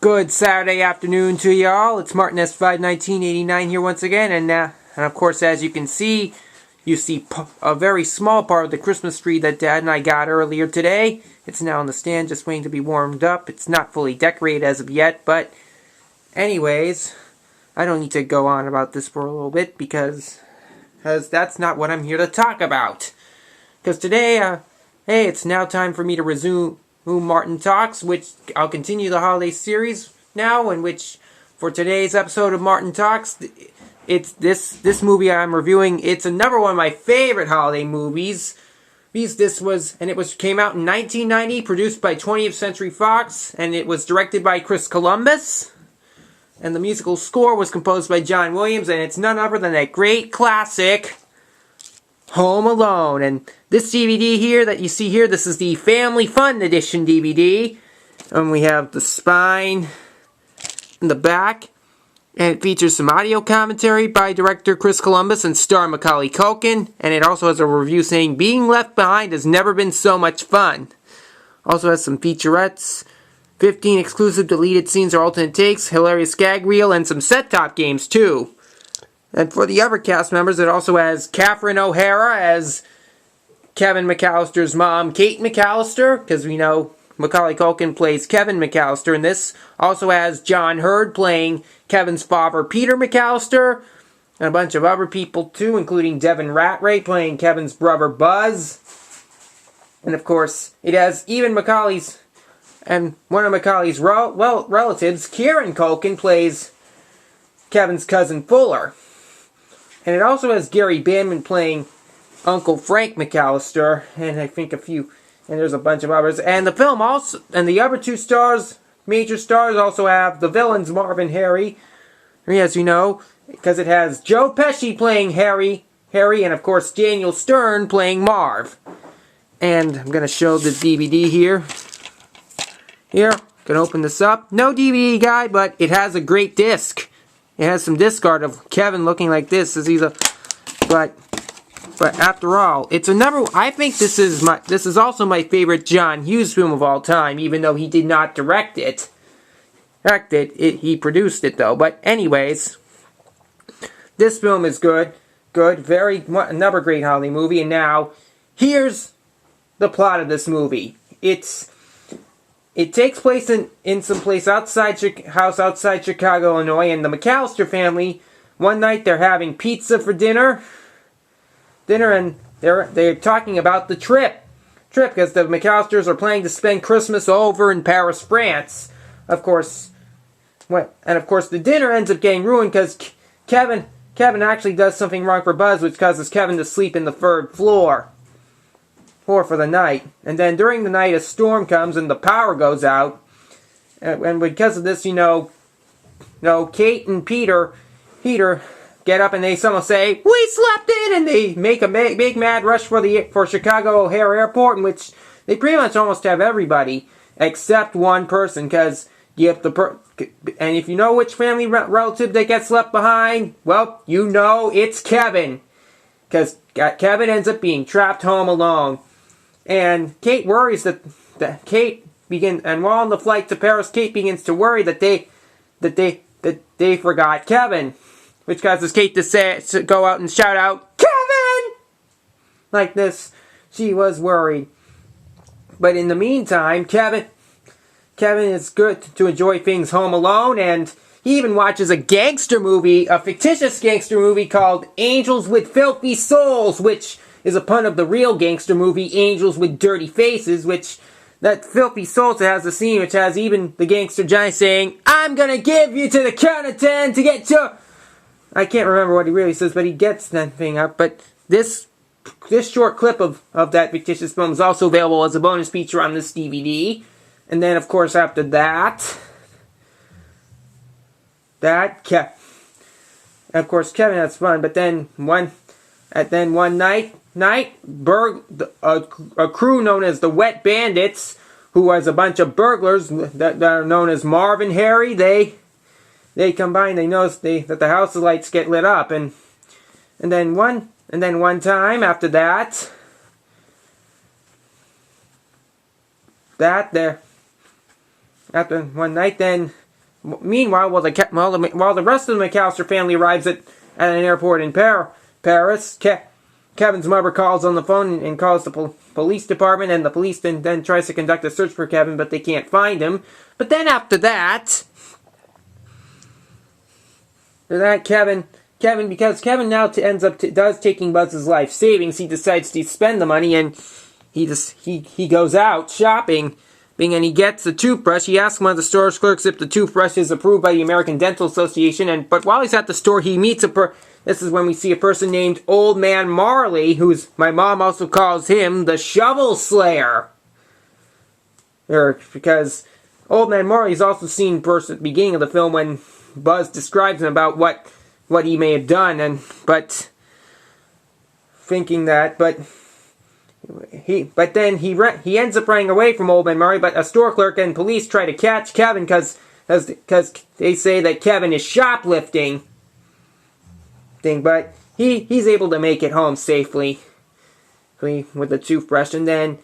Good Saturday afternoon to y'all. It's Martin S51989 here once again, and of course, as you can see, you see a very small part of the Christmas tree that Dad and I got earlier today. It's now on the stand, just waiting to be warmed up. It's not fully decorated as of yet, but anyways, I don't need to go on about this for a little bit because that's not what I'm here to talk about. Because today, hey, it's now time for me to resume Martin Talkz, which I'll continue the holiday series now, in which for today's episode of Martin Talkz, it's this movie I'm reviewing. It's another one of my favorite holiday movies. It came out in 1990, produced by 20th Century Fox, and it was directed by Chris Columbus. And the musical score was composed by John Williams, and it's none other than that great classic, Home Alone. And this DVD here that you see here, this is the Family Fun Edition DVD. And we have the spine in the back. And it features some audio commentary by director Chris Columbus and star Macaulay Culkin. And it also has a review saying, "Being left behind has never been so much fun." Also has some featurettes, 15 exclusive deleted scenes or alternate takes, hilarious gag reel, and some set-top games too. And for the other cast members, it also has Catherine O'Hara as Kevin McAllister's mom, Kate McAllister, because we know Macaulay Culkin plays Kevin McAllister in this. Also has John Hurd playing Kevin's father, Peter McAllister, and a bunch of other people too, including Devin Ratray playing Kevin's brother, Buzz. And of course, it has even Macaulay's, and one of Macaulay's relatives, Kieran Culkin, plays Kevin's cousin, Fuller. And it also has Gary Bandman playing Uncle Frank McAllister, and I think and there's a bunch of others. And the film also, and the other two stars, major stars, also have the villains, Marv and Harry, as you know, because it has Joe Pesci playing Harry, and of course Daniel Stern playing Marv. And I'm going to show the DVD here. Here, going to open this up. No DVD guide, but it has a great disc. It has some disc art of Kevin looking like this as but after all, it's another. I think this is also my favorite John Hughes film of all time, even though he did not direct it. He produced it though. But anyways, this film is good, another great holiday movie. And now here's the plot of this movie. It takes place in some place outside Chicago, Illinois, and the McAllister family, one night they're having pizza for dinner, and they're talking about the trip, because the McAllisters are planning to spend Christmas over in Paris, France. Of course, the dinner ends up getting ruined because Kevin actually does something wrong for Buzz, which causes Kevin to sleep in the third floor for the night. And then during the night a storm comes and the power goes out, and because of this, Kate and Peter get up and they somehow say, "We slept in," and they make a big mad rush for Chicago O'Hare Airport, in which they pretty much almost have everybody except one person, because and if you know which family relative that gets left behind, well, it's Kevin, because Kevin ends up being trapped home alone. And Kate worries and while on the flight to Paris, Kate begins to worry that they forgot Kevin, which causes Kate to go out and shout out, "Kevin!" Like this. She was worried. But in the meantime, Kevin is good to enjoy things home alone, and he even watches a fictitious gangster movie called Angels with Filthy Souls, which is a pun of the real gangster movie Angels with Dirty Faces, which that Filthy Souls has a scene which has even the gangster Johnny saying, "I'm gonna give you to the count of 10 to get to..." I can't remember what he really says, but he gets that thing up. But this short clip of that fictitious film is also available as a bonus feature on this DVD. And then, of course, after of course, Kevin has fun, but then one night, a crew known as the Wet Bandits, who was a bunch of burglars that are known as Marv and Harry, they combine. They notice that the house lights get lit up, and then one time after after one night, then Meanwhile, while the rest of the McAllister family arrives at an airport in Paris, Kevin's mother calls on the phone and calls the police department, and the police then tries to conduct a search for Kevin, but they can't find him. But then after that, Kevin, because Kevin now ends up does taking Buzz's life savings, he decides to spend the money, and he goes out shopping, and he gets a toothbrush. He asks one of the store's clerks if the toothbrush is approved by the American Dental Association, but while he's at the store, he meets this is when we see a person named Old Man Marley, who's, my mom also calls him the Shovel Slayer. Because Old Man Marley is also seen first at the beginning of the film when Buzz describes him about what he may have done, but then he ends up running away from Old Man Marley, but a store clerk and police try to catch Kevin because they say that Kevin is shoplifting. But he's able to make it home safely with the toothbrush, and then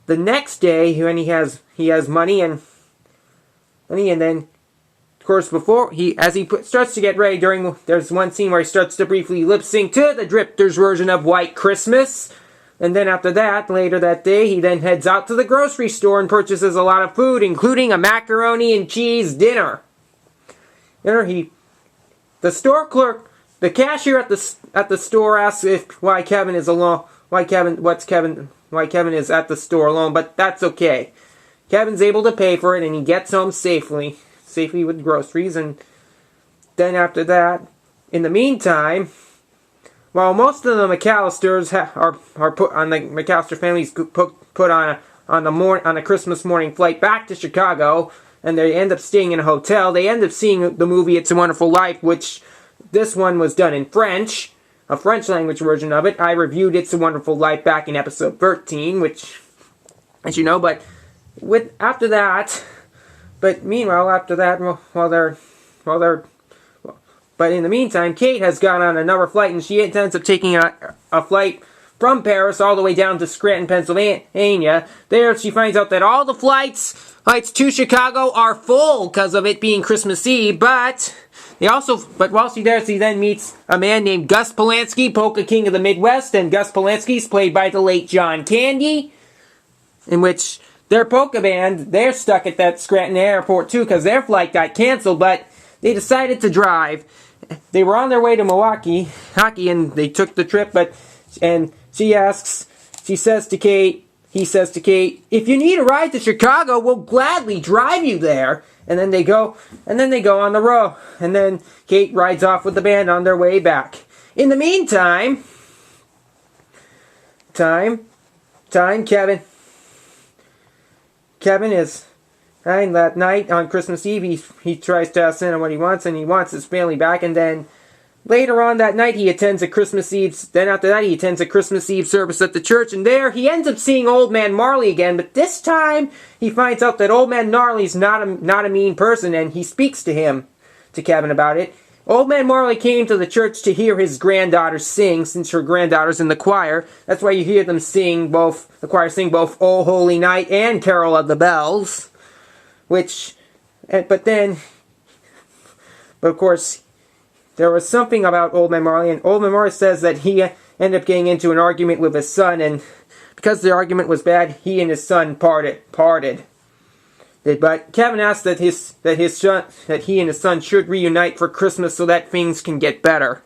the next day when he has money and then of course as he starts to get ready there's one scene where he starts to briefly lip sync to the Drifters version of White Christmas, and then after that later that day he then heads out to the grocery store and purchases a lot of food, including a macaroni and cheese dinner. The store clerk. The cashier at the store asks why Kevin is at the store alone, but that's okay. Kevin's able to pay for it, and he gets home safely with groceries. And then after that, in the meantime, while most of the McAllisters are put on the McAllister family's put on a Christmas morning flight back to Chicago, and they end up staying in a hotel, they end up seeing the movie It's a Wonderful Life, which this one was done in French, a French language version of it. I reviewed It's a Wonderful Life back in episode 13, which, as you know, but meanwhile, after that, but in the meantime, Kate has gone on another flight, and she ends up taking a flight from Paris all the way down to Scranton, Pennsylvania. There, she finds out that all the flights to Chicago are full because of it being Christmas Eve, but while she's there, she then meets a man named Gus Polanski, Polka King of the Midwest, and Gus Polanski is played by the late John Candy, in which their polka band, they're stuck at that Scranton airport too because their flight got canceled, but they decided to drive. They were on their way to Milwaukee, and they took the trip, and he says to Kate, if you need a ride to Chicago, we'll gladly drive you there. And then they go on the road. And then Kate rides off with the band on their way back. In the meantime, Kevin is, that night on Christmas Eve, he tries to ask Santa what he wants, and he wants his family back, and then later on that night, he attends a Christmas Eve service at the church, and there he ends up seeing Old Man Marley again, but this time he finds out that Old Man Marley's not a mean person, and he speaks to Kevin about it. Old Man Marley came to the church to hear his granddaughter sing, since her granddaughter's in the choir. That's why you hear them the choir sing both O Holy Night and Carol of the Bells, but of course, there was something about Old Man Marley, and Old Man Marley says that he ended up getting into an argument with his son, and because the argument was bad, he and his son parted. But Kevin asked that he and his son should reunite for Christmas so that things can get better.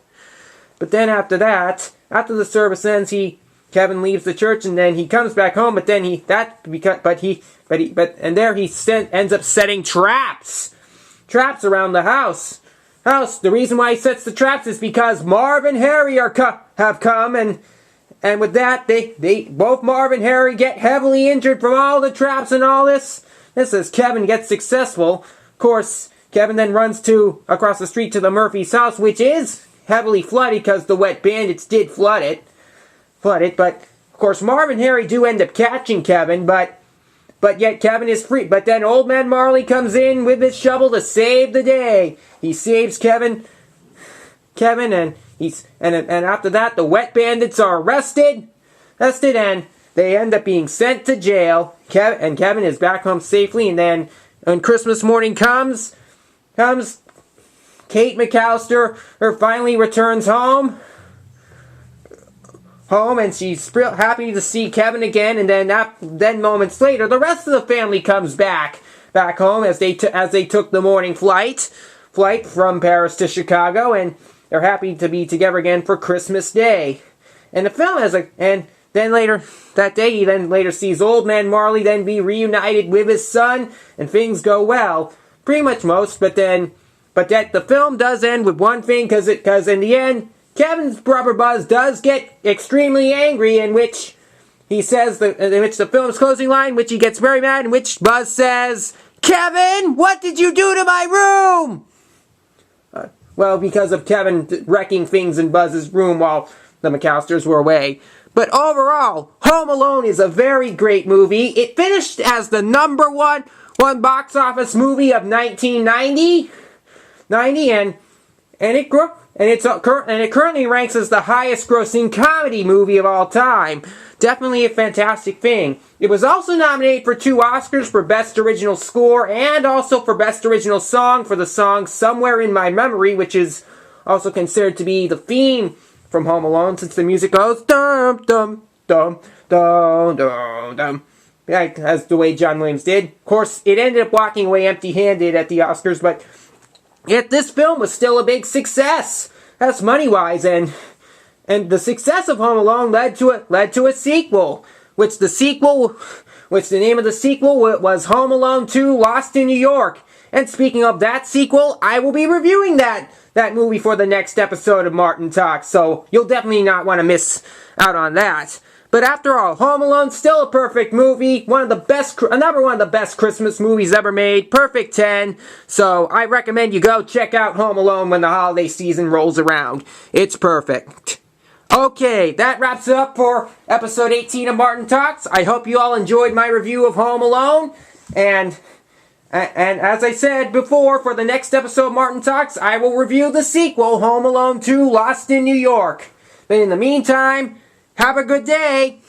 But then after the service ends, Kevin leaves the church, and then he comes back home. But then he ends up setting traps around the house. The reason why he sets the traps is because Marv and Harry have come, and with that, both Marv and Harry get heavily injured from all the traps and all this. This as Kevin gets successful. Of course, Kevin then runs across the street to the Murphy's house, which is heavily flooded because the wet bandits did flood it. But of course, Marv and Harry do end up catching Kevin, but yet Kevin is free. But then Old Man Marley comes in with his shovel to save the day. He saves Kevin, and after that, the wet bandits are arrested, and they end up being sent to jail. And Kevin is back home safely. And then when Christmas morning comes, Kate McAllister finally returns home, and she's happy to see Kevin again. And then moments later, the rest of the family comes back home as they took the morning flight from Paris to Chicago, and they're happy to be together again for Christmas Day. And the film then later that day, he then later sees Old Man Marley then be reunited with his son, and things go well, pretty much most. But that the film does end with one thing, because in the end, Kevin's brother Buzz does get extremely angry, in which he says in which the film's closing line, which he gets very mad, in which Buzz says, "Kevin, what did you do to my room?" Well, because of Kevin wrecking things in Buzz's room while the McAllisters were away. But overall, Home Alone is a very great movie. It finished as the number one box office movie of 1990, and it currently ranks as the highest grossing comedy movie of all time. Definitely a fantastic thing. It was also nominated for 2 Oscars for Best Original Score and also for Best Original Song for the song Somewhere in My Memory, which is also considered to be the theme from Home Alone, since the music goes dum dum dum dum dum dum, as the way John Williams did. Of course, it ended up walking away empty-handed at the Oscars, but yet this film was still a big success. That's money-wise, and the success of Home Alone led to a sequel, which the name of the sequel was Home Alone 2: Lost in New York. And speaking of that sequel, I will be reviewing that movie for the next episode of Martin Talkz, so you'll definitely not want to miss out on that. But after all, Home Alone's still a perfect movie, another one of the best Christmas movies ever made, perfect 10, so I recommend you go check out Home Alone when the holiday season rolls around. It's perfect. Okay, that wraps it up for episode 18 of Martin Talkz. I hope you all enjoyed my review of Home Alone, and as I said before, for the next episode of Martin Talkz, I will review the sequel, Home Alone 2: Lost in New York. But in the meantime, have a good day!